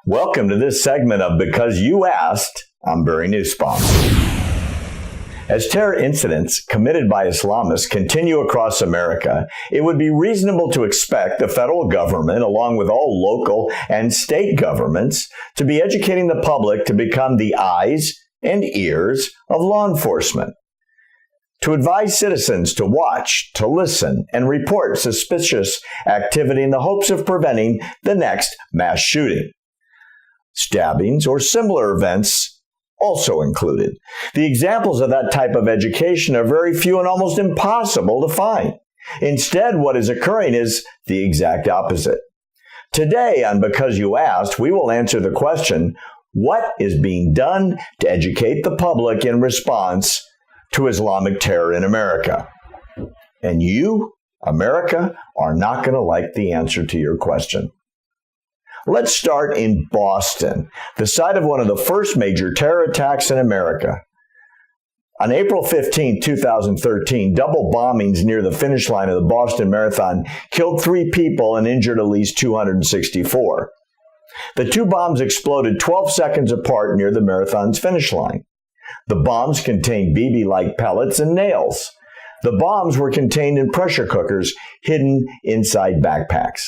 Welcome to this segment of Because You Asked. I'm Barry Nussbaum. As terror incidents committed by Islamists continue across America, it would be reasonable to expect the federal government, along with all local and state governments, to be educating the public to become the eyes and ears of law enforcement, to advise citizens to watch, to listen, and report suspicious activity in the hopes of preventing the next mass shooting. Stabbings or similar events also included. The examples of that type of education are very few and almost impossible to find. Instead, what is occurring is the exact opposite. Today on Because You Asked, we will answer the question, what is being done to educate the public in response to Islamic terror in America? And you, America, are not going to like the answer to your question. Let's start in Boston, the site of one of the first major terror attacks in America. On April 15, 2013, double bombings near the finish line of the Boston Marathon killed 3 people and injured at least 264. The 2 bombs exploded 12 seconds apart near the marathon's finish line. The bombs contained BB-like pellets and nails. The bombs were contained in pressure cookers hidden inside backpacks.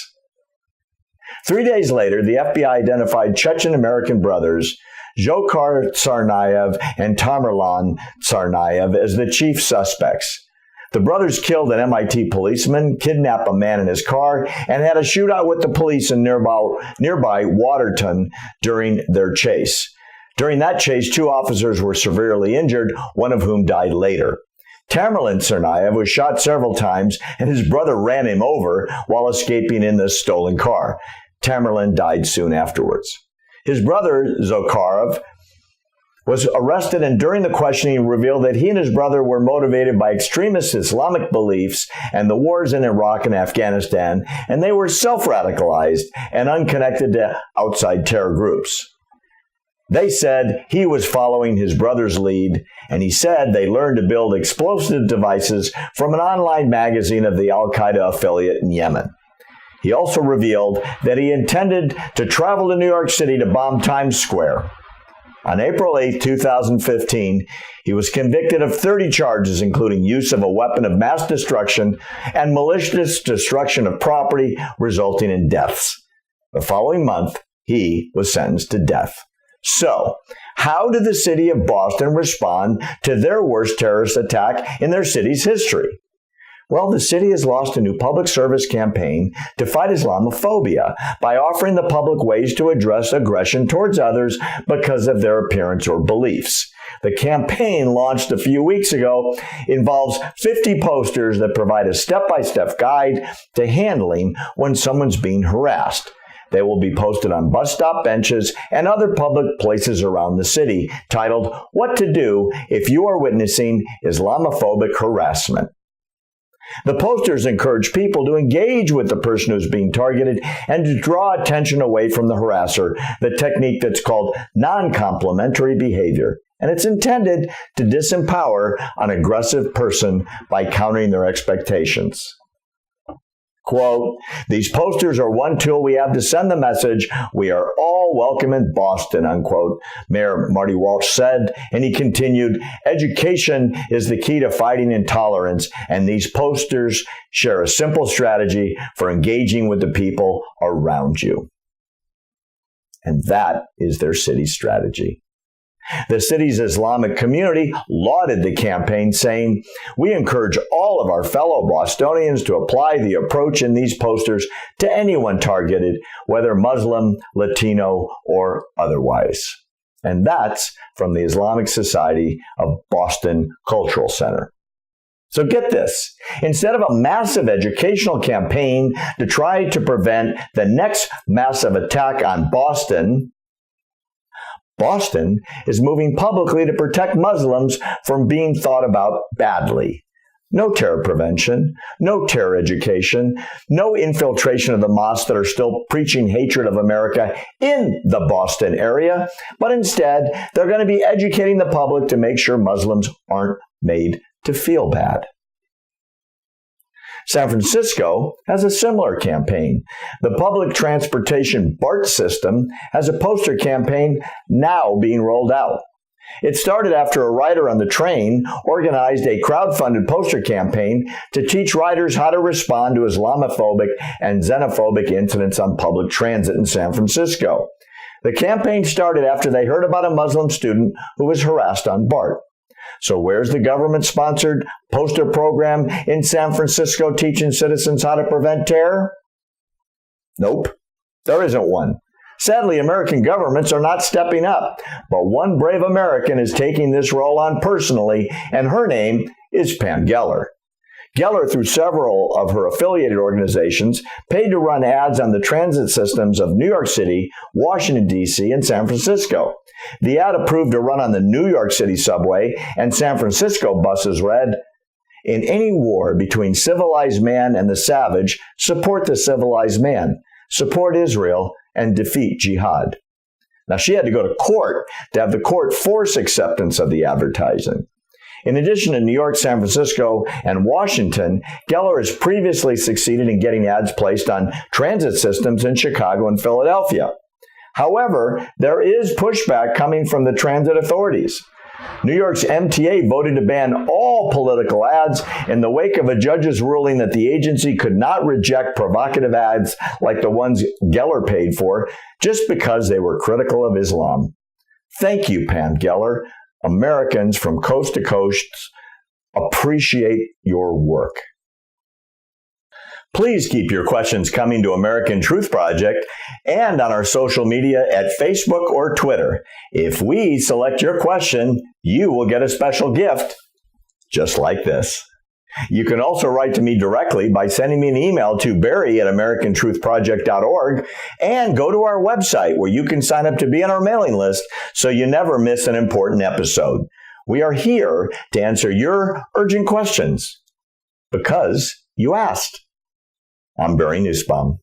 3 days later, the FBI identified Chechen-American brothers Dzhokhar Tsarnaev and Tamerlan Tsarnaev as the chief suspects. The brothers killed an MIT policeman, kidnapped a man in his car, and had a shootout with the police in nearby Waterton during their chase. During that chase, 2 officers were severely injured, one of whom died later. Tamerlan Tsarnaev was shot several times, and his brother ran him over while escaping in the stolen car. Tamerlan died soon afterwards. His brother, Dzhokhar, was arrested, and during the questioning revealed that he and his brother were motivated by extremist Islamic beliefs and the wars in Iraq and Afghanistan, and they were self-radicalized and unconnected to outside terror groups. They said he was following his brother's lead, and he said they learned to build explosive devices from an online magazine of the al-Qaeda affiliate in Yemen. He also revealed that he intended to travel to New York City to bomb Times Square. On April 8, 2015, he was convicted of 30 charges, including use of a weapon of mass destruction and malicious destruction of property resulting in deaths. The following month, he was sentenced to death. So, how did the city of Boston respond to their worst terrorist attack in their city's history? Well, the city has launched a new public service campaign to fight Islamophobia by offering the public ways to address aggression towards others because of their appearance or beliefs. The campaign, launched a few weeks ago, involves 50 posters that provide a step-by-step guide to handling when someone's being harassed. They will be posted on bus stop benches and other public places around the city, titled, "What to Do If You Are Witnessing Islamophobic Harassment." The posters encourage people to engage with the person who's being targeted and to draw attention away from the harasser, the technique that's called non-complimentary behavior. And it's intended to disempower an aggressive person by countering their expectations. Quote, "These posters are one tool we have to send the message, we are all welcome in Boston," unquote, Mayor Marty Walsh said, and he continued, "Education is the key to fighting intolerance, and these posters share a simple strategy for engaging with the people around you." And that is their city strategy. The city's Islamic community lauded the campaign, saying, "We encourage all of our fellow Bostonians to apply the approach in these posters to anyone targeted, whether Muslim, Latino, or otherwise." And that's from the Islamic Society of Boston Cultural Center. So get this, instead of a massive educational campaign to try to prevent the next massive attack on Boston is moving publicly to protect Muslims from being thought about badly. No terror prevention, no terror education, no infiltration of the mosques that are still preaching hatred of America in the Boston area, but instead, they're going to be educating the public to make sure Muslims aren't made to feel bad. San Francisco has a similar campaign. The public transportation BART system has a poster campaign now being rolled out. It started after a rider on the train organized a crowd-funded poster campaign to teach riders how to respond to Islamophobic and xenophobic incidents on public transit in San Francisco. The campaign started after they heard about a Muslim student who was harassed on BART. So where's the government-sponsored poster program in San Francisco teaching citizens how to prevent terror? Nope, there isn't one. Sadly, American governments are not stepping up, but one brave American is taking this role on personally, and her name is Pam Geller. Geller, through several of her affiliated organizations, paid to run ads on the transit systems of New York City, Washington, D.C., and San Francisco. The ad approved to run on the New York City subway and San Francisco buses read, "In any war between civilized man and the savage, support the civilized man, support Israel, and defeat jihad." Now, she had to go to court to have the court force acceptance of the advertising. In addition to New York, San Francisco, and Washington, Geller has previously succeeded in getting ads placed on transit systems in Chicago and Philadelphia. However, there is pushback coming from the transit authorities. New York's MTA voted to ban all political ads in the wake of a judge's ruling that the agency could not reject provocative ads like the ones Geller paid for just because they were critical of Islam. Thank you, Pam Geller. Americans from coast to coast appreciate your work. Please keep your questions coming to American Truth Project and on our social media at Facebook or Twitter. If we select your question, you will get a special gift just like this. You can also write to me directly by sending me an email to barry@americantruthproject.org and go to our website where you can sign up to be on our mailing list so you never miss an important episode. We are here to answer your urgent questions because you asked. I'm Barry Nussbaum.